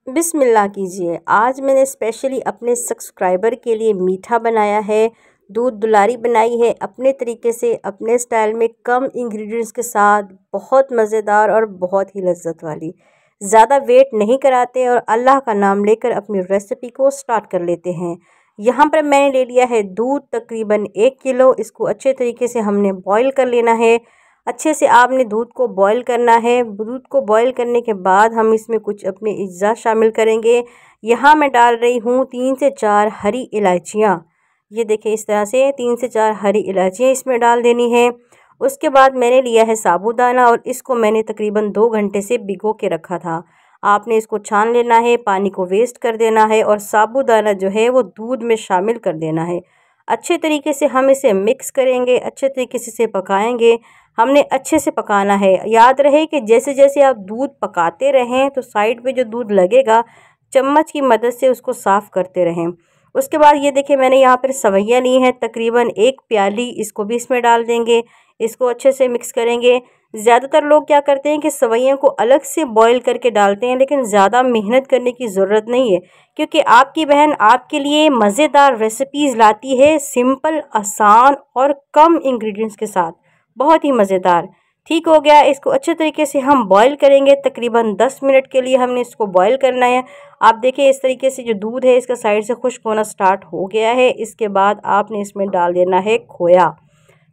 बिस्मिल्लाह कीजिए। आज मैंने स्पेशली अपने सब्सक्राइबर के लिए मीठा बनाया है। दूध दुलारी बनाई है अपने तरीके से, अपने स्टाइल में, कम इंग्रेडिएंट्स के साथ, बहुत मज़ेदार और बहुत ही लज्जत वाली। ज़्यादा वेट नहीं कराते और अल्लाह का नाम लेकर अपनी रेसिपी को स्टार्ट कर लेते हैं। यहाँ पर मैंने ले लिया है दूध तकरीबन 1 किलो। इसको अच्छे तरीके से हमने बॉईल कर लेना है। अच्छे से आपने दूध को बॉईल करना है। दूध को बॉईल करने के बाद हम इसमें कुछ अपने अज्जा शामिल करेंगे। यहाँ मैं डाल रही हूँ 3 से 4 हरी इलायचियाँ। ये देखिए, इस तरह से 3 से 4 हरी इलायचियाँ इसमें डाल देनी है। उसके बाद मैंने लिया है साबूदाना और इसको मैंने तकरीबन 2 घंटे से भिगो के रखा था। आपने इसको छान लेना है, पानी को वेस्ट कर देना है और साबूदाना जो है वो दूध में शामिल कर देना है। अच्छे तरीके से हम इसे मिक्स करेंगे, अच्छे तरीके से इसे पकाएंगे। हमने अच्छे से पकाना है। याद रहे कि जैसे जैसे आप दूध पकाते रहें तो साइड पे जो दूध लगेगा, चम्मच की मदद से उसको साफ़ करते रहें। उसके बाद ये देखिए, मैंने यहाँ पर सवैयाँ ली हैं तकरीबन 1 प्याली, इसको भी इसमें डाल देंगे। इसको अच्छे से मिक्स करेंगे। ज़्यादातर लोग क्या करते हैं कि सवैयों को अलग से बॉईल करके डालते हैं, लेकिन ज़्यादा मेहनत करने की ज़रूरत नहीं है, क्योंकि आपकी बहन आपके लिए मज़ेदार रेसिपीज़ लाती है, सिंपल, आसान और कम इंग्रेडिएंट्स के साथ, बहुत ही मज़ेदार। ठीक हो गया। इसको अच्छे तरीके से हम बॉईल करेंगे। तकरीबन 10 मिनट के लिए हमने इसको बॉईल करना है। आप देखिए, इस तरीके से जो दूध है इसका साइड से खुश्क होना स्टार्ट हो गया है। इसके बाद आपने इसमें डाल देना है खोया।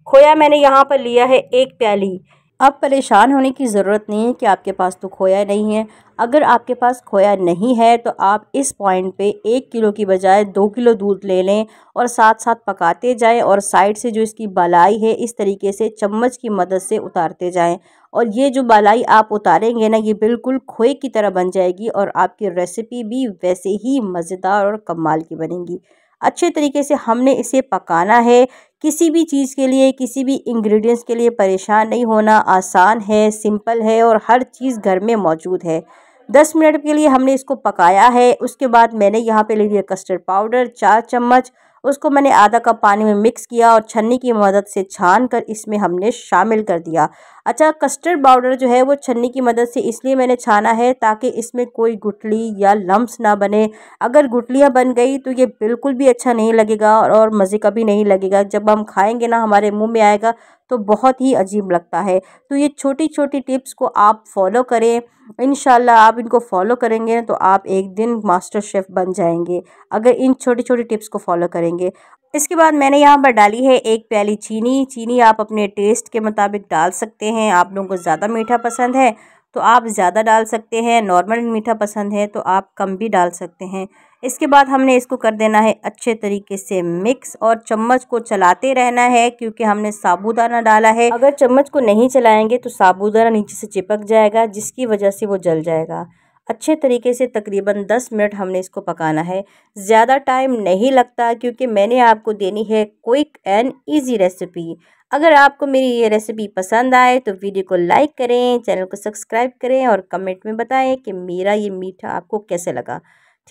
खोया मैंने यहाँ पर लिया है 1 प्याली। अब परेशान होने की ज़रूरत नहीं है कि आपके पास तो खोया नहीं है। अगर आपके पास खोया नहीं है तो आप इस पॉइंट पे 1 किलो की बजाय 2 किलो दूध ले लें और साथ साथ पकाते जाएं और साइड से जो इसकी बालाई है इस तरीके से चम्मच की मदद से उतारते जाएं। और ये जो बालाई आप उतारेंगे ना, ये बिल्कुल खोए की तरह बन जाएगी और आपकी रेसिपी भी वैसे ही मज़ेदार और कमाल की बनेगी। अच्छे तरीके से हमने इसे पकाना है। किसी भी चीज़ के लिए, किसी भी इंग्रेडिएंट्स के लिए परेशान नहीं होना। आसान है, सिंपल है और हर चीज़ घर में मौजूद है। 10 मिनट के लिए हमने इसको पकाया है। उसके बाद मैंने यहाँ पे ले लिया कस्टर्ड पाउडर 4 चम्मच। उसको मैंने आधा कप पानी में मिक्स किया और छन्नी की मदद से छान कर इसमें हमने शामिल कर दिया। अच्छा, कस्टर्ड पाउडर जो है वो छन्नी की मदद से इसलिए मैंने छाना है ताकि इसमें कोई गुठली या लम्स ना बने। अगर गुठलियाँ बन गई तो ये बिल्कुल भी अच्छा नहीं लगेगा और मज़े का भी नहीं लगेगा। जब हम खाएंगे ना, हमारे मुंह में आएगा तो बहुत ही अजीब लगता है। तो ये छोटी छोटी टिप्स को आप फॉलो करें। इंशाल्लाह आप इनको फॉलो करेंगे तो आप एक दिन मास्टर शेफ़ बन जाएंगे, अगर इन छोटी छोटी टिप्स को फॉलो करेंगे। इसके बाद मैंने यहाँ पर डाली है 1 प्याली चीनी। चीनी आप अपने टेस्ट के मुताबिक डाल सकते हैं। आप लोगों को ज़्यादा मीठा पसंद है तो आप ज़्यादा डाल सकते हैं, नॉर्मल मीठा पसंद है तो आप कम भी डाल सकते हैं। इसके बाद हमने इसको कर देना है अच्छे तरीके से मिक्स और चम्मच को चलाते रहना है, क्योंकि हमने साबूदाना डाला है। अगर चम्मच को नहीं चलाएंगे तो साबूदाना नीचे से चिपक जाएगा, जिसकी वजह से वो जल जाएगा। अच्छे तरीके से तकरीबन 10 मिनट हमने इसको पकाना है। ज़्यादा टाइम नहीं लगता, क्योंकि मैंने आपको देनी है क्विक एंड ईजी रेसिपी। अगर आपको मेरी ये रेसिपी पसंद आए तो वीडियो को लाइक करें, चैनल को सब्सक्राइब करें और कमेंट में बताएं कि मेरा ये मीठा आपको कैसे लगा।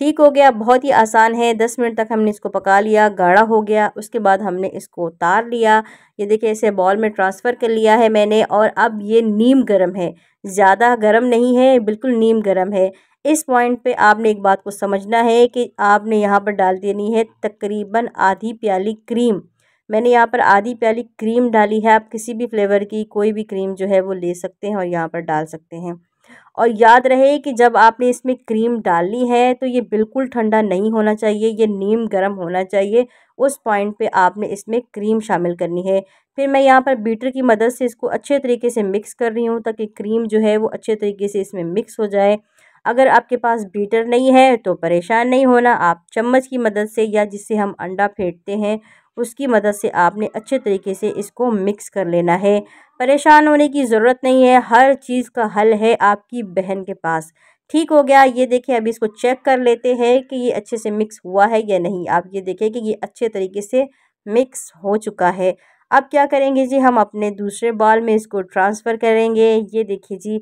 ठीक हो गया, बहुत ही आसान है। 10 मिनट तक हमने इसको पका लिया, गाढ़ा हो गया। उसके बाद हमने इसको उतार लिया। ये देखिए, इसे बॉल में ट्रांसफ़र कर लिया है मैंने। और अब ये नीम गर्म है, ज़्यादा गर्म नहीं है, बिल्कुल नीम गर्म है। इस पॉइंट पे आपने एक बात को समझना है कि आपने यहाँ पर डाल देनी है तकरीबन आधी प्याली क्रीम। मैंने यहाँ पर आधी प्याली क्रीम डाली है। आप किसी भी फ्लेवर की कोई भी क्रीम जो है वो ले सकते हैं और यहाँ पर डाल सकते हैं। और याद रहे कि जब आपने इसमें क्रीम डालनी है तो ये बिल्कुल ठंडा नहीं होना चाहिए, ये नीम गर्म होना चाहिए। उस पॉइंट पे आपने इसमें क्रीम शामिल करनी है। फिर मैं यहाँ पर बीटर की मदद से इसको अच्छे तरीके से मिक्स कर रही हूँ ताकि क्रीम जो है वो अच्छे तरीके से इसमें मिक्स हो जाए। अगर आपके पास बीटर नहीं है तो परेशान नहीं होना, आप चम्मच की मदद से या जिससे हम अंडा फेंटते हैं उसकी मदद से आपने अच्छे तरीके से इसको मिक्स कर लेना है। परेशान होने की ज़रूरत नहीं है, हर चीज़ का हल है आपकी बहन के पास। ठीक हो गया। ये देखिए, अभी इसको चेक कर लेते हैं कि ये अच्छे से मिक्स हुआ है या नहीं। आप ये देखें कि ये अच्छे तरीके से मिक्स हो चुका है। अब क्या करेंगे जी, हम अपने दूसरे बाउल में इसको ट्रांसफ़र करेंगे। ये देखिए जी,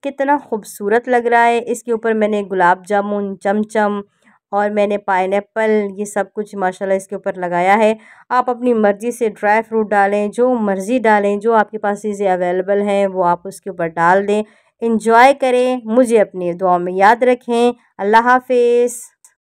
कितना खूबसूरत लग रहा है। इसके ऊपर मैंने गुलाब जामुन, चमचम और मैंने पाइनएप्पल, ये सब कुछ माशाल्लाह इसके ऊपर लगाया है। आप अपनी मर्ज़ी से ड्राई फ्रूट डालें, जो मर्ज़ी डालें, जो आपके पास चीज़ें अवेलेबल हैं वो आप उसके ऊपर डाल दें। एंजॉय करें। मुझे अपनी दुआओं में याद रखें। अल्लाह हाफिज़।